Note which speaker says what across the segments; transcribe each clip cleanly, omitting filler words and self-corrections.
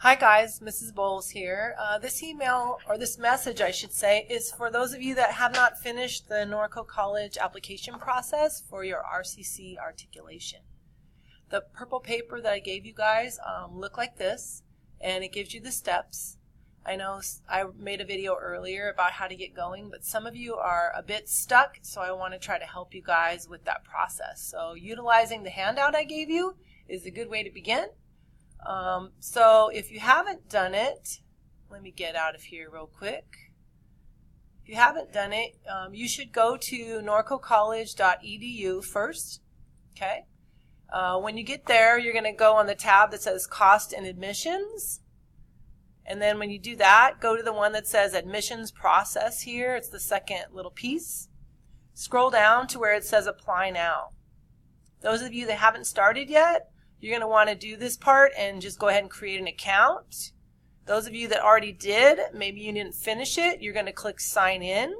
Speaker 1: Hi guys, Mrs. Bowles here. This email, or this message I should say, is for those of you that have not finished the Norco College application process for your RCC articulation. The purple paper that I gave you guys look like this, and it gives you the steps. I know I made a video earlier about how to get going, but some of you are a bit stuck, so I want to try to help you guys with that process. So utilizing the handout I gave you is a good way to begin. So if you haven't done it, let me get out of here real quick. If you haven't done it, you should go to norcocollege.edu first. Okay. When you get there, you're going to go on the tab that says Cost and Admissions. And then when you do that, go to the one that says Admissions Process here. It's the second little piece. Scroll down to where it says Apply Now. Those of you that haven't started yet, you're going to want to do this part and just go ahead and create an account. Those of you that already did, maybe you didn't finish it, you're going to click Sign In.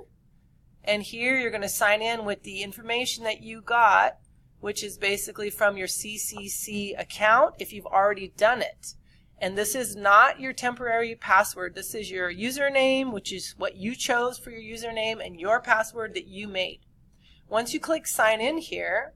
Speaker 1: And here you're going to sign in with the information that you got, which is basically from your CCC account if you've already done it. And this is not your temporary password. This is your username, which is what you chose for your username, and your password that you made. Once you click Sign In here,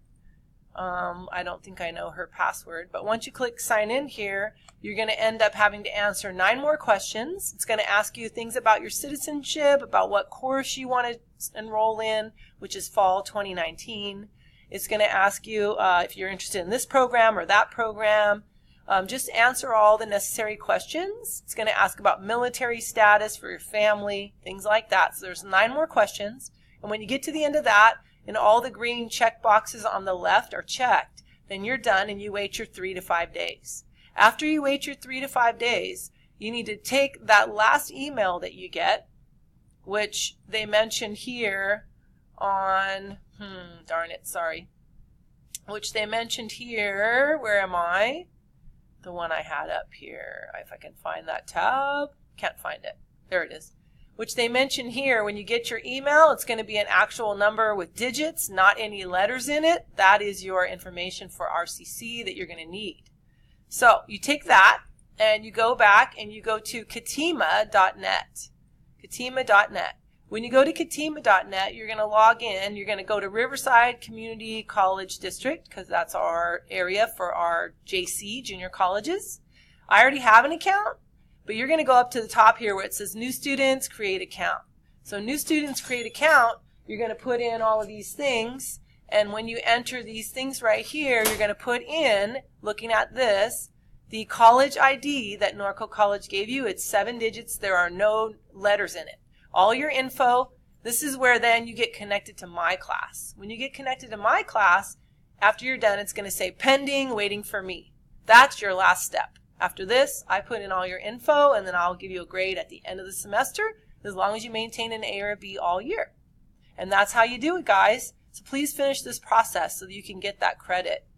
Speaker 1: I don't think I know her password, but once you click Sign In here, you're going to end up having to answer 9 more questions. It's going to ask you things about your citizenship, about what course you want to enroll in, which is fall 2019. It's going to ask you if you're interested in this program or that program. Just answer all the necessary questions. It's going to ask about military status for your family, things like that. So there's 9 more questions. And when you get to the end of that, and all the green check boxes on the left are checked, then you're done and you wait your 3 to 5 days. After you wait your 3 to 5 days, you need to take that last email that you get, which they mentioned here on, which they mentioned here, where am I? The one I had up here, if I can find that tab, can't find it, there it is. Which they mention here, when you get your email, it's going to be an actual number with digits, not any letters in it. That is your information for RCC that you're going to need. So you take that and you go back and you go to katima.net. Katima.net. When you go to katima.net, you're going to log in. You're going to go to Riverside Community College District, because that's our area for our JC, junior colleges. I already have an account. But you're going to go up to the top here where it says New Students, Create Account. So New Students, Create Account, you're going to put in all of these things. And when you enter these things right here, you're going to put in, looking at this, the college ID that Norco College gave you. It's 7 digits. There are no letters in it. All your info. This is where then you get connected to My Class. When you get connected to My Class, after you're done, it's going to say Pending, Waiting for Me. That's your last step. After this, I put in all your info, and then I'll give you a grade at the end of the semester, as long as you maintain an A or a B all year. And that's how you do it, guys. So please finish this process so that you can get that credit.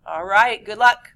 Speaker 1: All right, good luck.